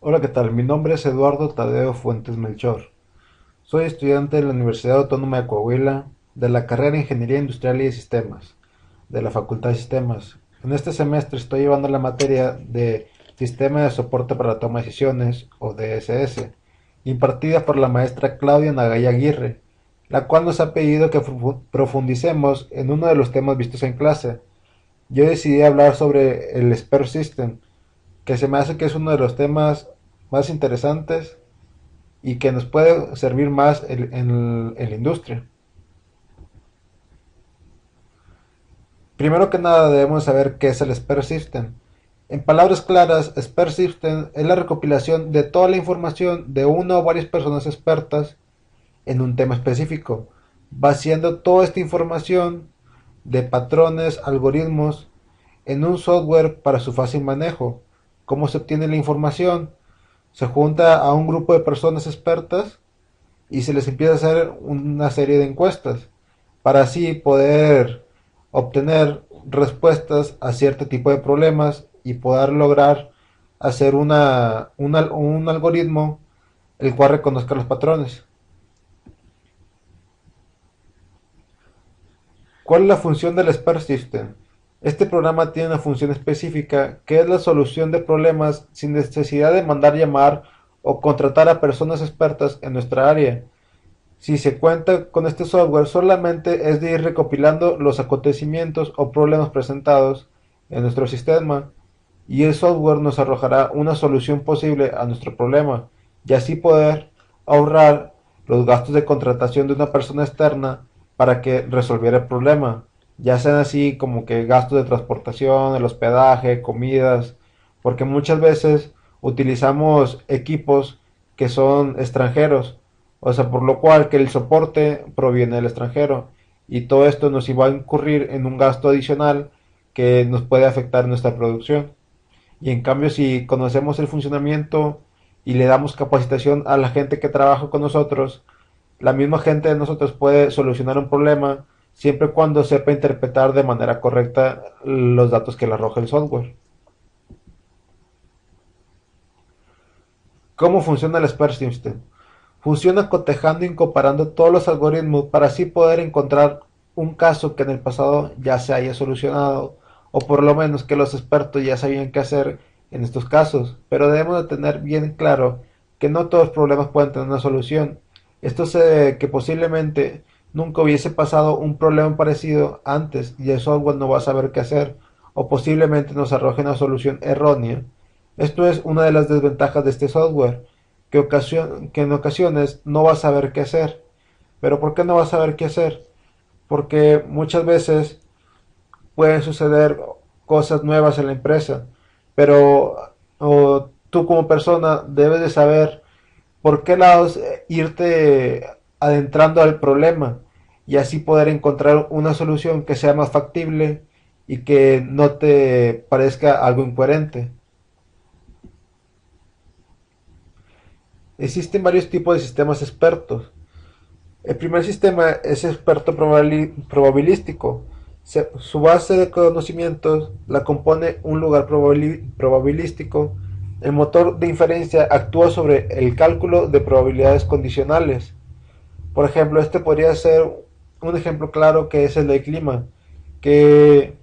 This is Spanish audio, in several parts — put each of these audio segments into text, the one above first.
Hola, ¿qué tal? Mi nombre es Eduardo Tadeo Fuentes Melchor. Soy estudiante de la Universidad Autónoma de Coahuila, de la carrera de Ingeniería Industrial y de Sistemas, de la Facultad de Sistemas. En este semestre estoy llevando la materia de Sistema de Soporte para la Toma de Decisiones, o DSS, impartida por la maestra Claudia Nagaya Aguirre, la cual nos ha pedido que profundicemos en uno de los temas vistos en clase. Yo decidí hablar sobre el SPER System, que se me hace que es uno de los temas más interesantes y que nos puede servir más en la industria. Primero que nada debemos saber qué es el SPER System. En palabras claras, SPER System es la recopilación de toda la información de una o varias personas expertas en un tema específico, vaciando toda esta información de patrones, algoritmos, en un software para su fácil manejo. ¿Cómo se obtiene la información? Se junta a un grupo de personas expertas y se les empieza a hacer una serie de encuestas para así poder obtener respuestas a cierto tipo de problemas y poder lograr hacer un algoritmo el cual reconozca los patrones. ¿Cuál es la función del SPAR System? Este programa tiene una función específica que es la solución de problemas sin necesidad de mandar llamar o contratar a personas expertas en nuestra área. Si se cuenta con este software, solamente es de ir recopilando los acontecimientos o problemas presentados en nuestro sistema y el software nos arrojará una solución posible a nuestro problema y así poder ahorrar los gastos de contratación de una persona externa para que resolviera el problema, ya sean así como que gastos de transportación, el hospedaje, comidas, porque muchas veces utilizamos equipos que son extranjeros, o sea, por lo cual que el soporte proviene del extranjero y todo esto nos iba a incurrir en un gasto adicional que nos puede afectar nuestra producción. Y en cambio, si conocemos el funcionamiento y le damos capacitación a la gente que trabaja con nosotros, la misma gente de nosotros puede solucionar un problema siempre y cuando sepa interpretar de manera correcta los datos que le arroja el software. ¿Cómo funciona el Sparse System? Funciona cotejando y comparando todos los algoritmos para así poder encontrar un caso que en el pasado ya se haya solucionado o por lo menos que los expertos ya sabían qué hacer en estos casos. Pero debemos de tener bien claro que no todos los problemas pueden tener una solución. Esto se debe que posiblemente nunca hubiese pasado un problema parecido antes y el software no va a saber qué hacer o posiblemente nos arroje una solución errónea. Esto es una de las desventajas de este software, que en ocasiones no vas a saber qué hacer. ¿Pero por qué no vas a saber qué hacer? Porque muchas veces pueden suceder cosas nuevas en la empresa, pero tú como persona debes de saber por qué lados irte adentrando al problema y así poder encontrar una solución que sea más factible y que no te parezca algo incoherente. Existen varios tipos de sistemas expertos. El primer sistema es experto probabilístico. Su base de conocimientos la compone un lugar probabilístico. El motor de inferencia actúa sobre el cálculo de probabilidades condicionales. Por ejemplo, este podría ser un ejemplo claro que es el del clima, que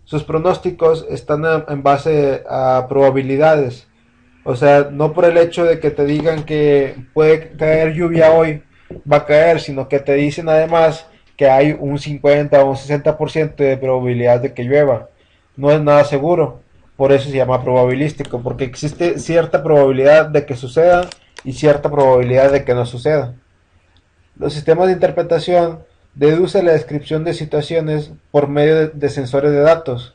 sus pronósticos están en base a probabilidades. O sea, no por el hecho de que te digan que puede caer lluvia hoy, va a caer, sino que te dicen además que hay un 50 o un 60% de probabilidad de que llueva. No es nada seguro, por eso se llama probabilístico, porque existe cierta probabilidad de que suceda y cierta probabilidad de que no suceda. Los sistemas de interpretación deducen la descripción de situaciones por medio de sensores de datos.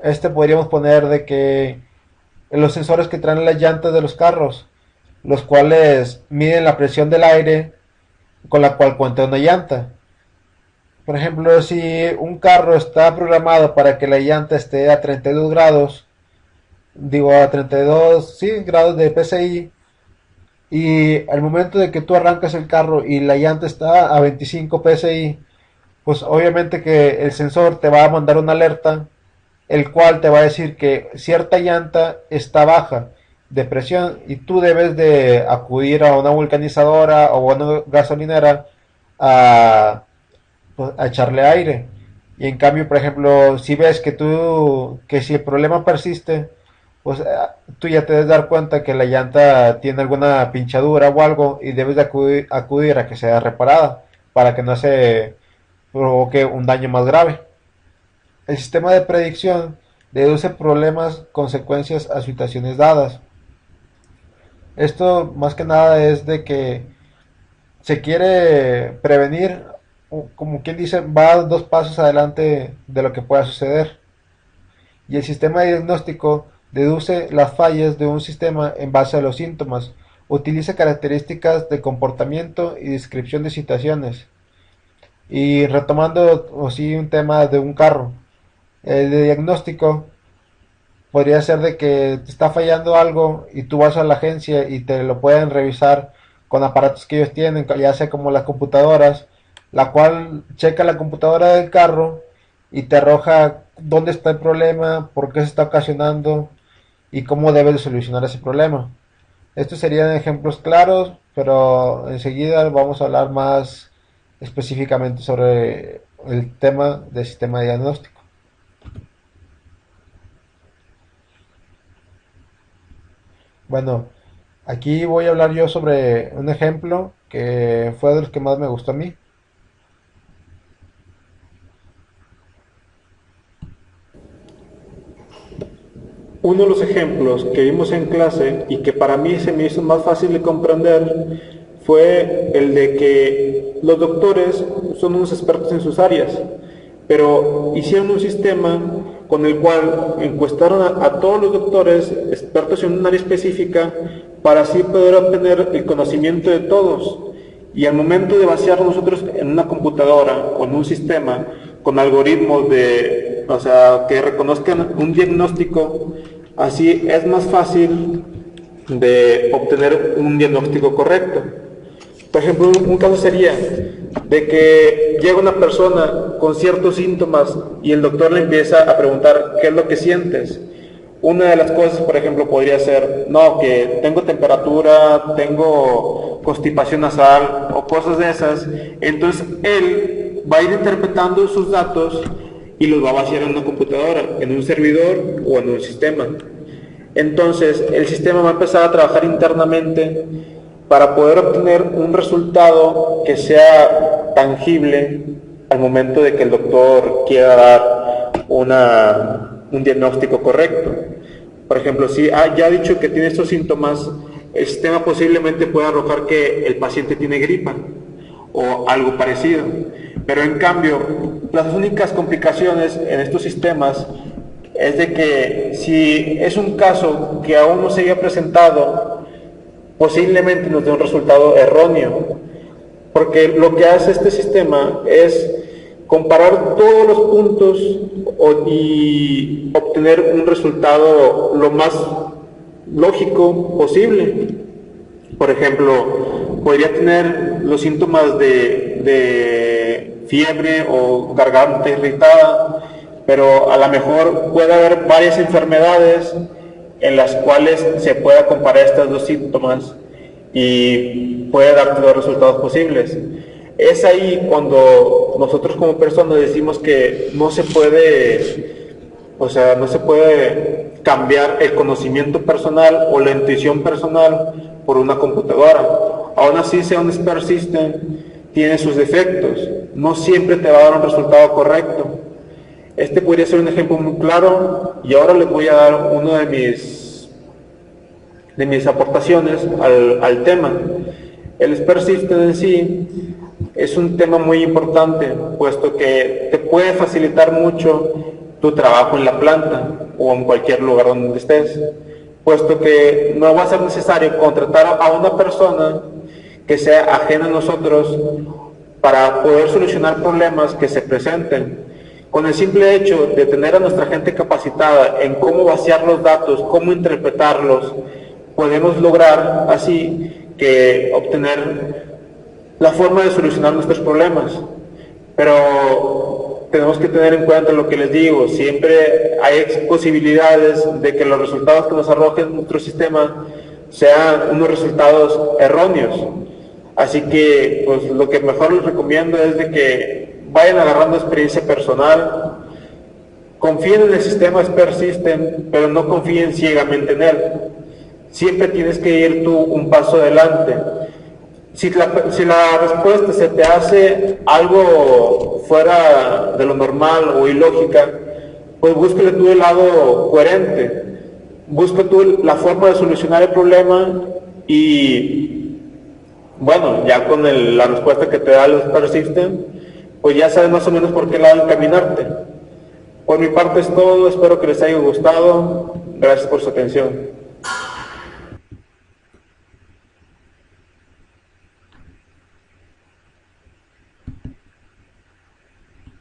Este podríamos poner de que en los sensores que traen las llantas de los carros, los cuales miden la presión del aire con la cual cuenta una llanta. Por ejemplo, si un carro está programado para que la llanta esté a 32 grados, digo a 32 sí, grados de PSI, y al momento de que tú arrancas el carro y la llanta está a 25 PSI, pues obviamente que el sensor te va a mandar una alerta el cual te va a decir que cierta llanta está baja de presión y tú debes de acudir a una vulcanizadora o a una gasolinera a, pues, a echarle aire. Y en cambio, por ejemplo, si ves que si el problema persiste, pues tú ya te debes dar cuenta que la llanta tiene alguna pinchadura o algo y debes de acudir a que sea reparada para que no se provoque un daño más grave. El sistema de predicción deduce problemas, consecuencias a situaciones dadas. Esto más que nada es de que se quiere prevenir, como quien dice, va 2 pasos adelante de lo que pueda suceder. Y el sistema de diagnóstico deduce las fallas de un sistema en base a los síntomas, utiliza características de comportamiento y descripción de situaciones. Y retomando así un tema de un carro, el de diagnóstico podría ser de que te está fallando algo y tú vas a la agencia y te lo pueden revisar con aparatos que ellos tienen, ya sea como las computadoras, la cual checa la computadora del carro y te arroja dónde está el problema, por qué se está ocasionando y cómo debes de solucionar ese problema. Estos serían ejemplos claros, pero enseguida vamos a hablar más específicamente sobre el tema del sistema de diagnóstico. Bueno, aquí voy a hablar yo sobre un ejemplo que fue de los que más me gustó a mí. Uno de los ejemplos que vimos en clase y que para mí se me hizo más fácil de comprender fue el de que los doctores son unos expertos en sus áreas, pero hicieron un sistema con el cual encuestaron a todos los doctores expertos en un área específica para así poder obtener el conocimiento de todos. Y al momento de vaciar nosotros en una computadora o en un sistema con algoritmos o sea, que reconozcan un diagnóstico, así es más fácil de obtener un diagnóstico correcto. Por ejemplo, un caso sería de que llega una persona con ciertos síntomas y el doctor le empieza a preguntar qué es lo que sientes. Una de las cosas, por ejemplo, podría ser, no, que tengo temperatura, tengo constipación nasal o cosas de esas. Entonces él va a ir interpretando sus datos y los va a vaciar en una computadora, en un servidor o en un sistema. Entonces el sistema va a empezar a trabajar internamente para poder obtener un resultado que sea tangible al momento de que el doctor quiera dar un diagnóstico correcto. Por ejemplo, si ya ha dicho que tiene estos síntomas, el sistema posiblemente pueda arrojar que el paciente tiene gripa o algo parecido. Pero en cambio, las únicas complicaciones en estos sistemas es de que si es un caso que aún no se haya presentado, posiblemente nos dé un resultado erróneo, porque lo que hace este sistema es comparar todos los puntos y obtener un resultado lo más lógico posible. Por ejemplo, podría tener los síntomas de fiebre o garganta irritada, pero a lo mejor puede haber varias enfermedades en las cuales se pueda comparar estos dos síntomas y puede darte los resultados posibles. Es ahí cuando nosotros como personas decimos que no se puede, o sea, no se puede cambiar el conocimiento personal o la intuición personal por una computadora. Aún así sea un expert system, tiene sus defectos, no siempre te va a dar un resultado correcto. Este podría ser un ejemplo muy claro y ahora les voy a dar uno de mis aportaciones al tema. El expert system en sí es un tema muy importante, puesto que te puede facilitar mucho tu trabajo en la planta o en cualquier lugar donde estés, puesto que no va a ser necesario contratar a una persona que sea ajena a nosotros para poder solucionar problemas que se presenten. Con el simple hecho de tener a nuestra gente capacitada en cómo vaciar los datos, cómo interpretarlos, podemos lograr así que obtener la forma de solucionar nuestros problemas. Pero tenemos que tener en cuenta lo que les digo, siempre hay posibilidades de que los resultados que nos arroje nuestro sistema sean unos resultados erróneos. Así que pues lo que mejor les recomiendo es de que vayan agarrando experiencia personal, confíen en el sistema Expert System, pero no confíen ciegamente en él. Siempre tienes que ir tú un paso adelante. Si la respuesta se te hace algo fuera de lo normal o ilógica, pues búscale tú el lado coherente, busca tú la forma de solucionar el problema y, bueno, ya con la respuesta que te da el Expert System, pues ya sabes más o menos por qué lado encaminarte. Por mi parte es todo, espero que les haya gustado, gracias por su atención.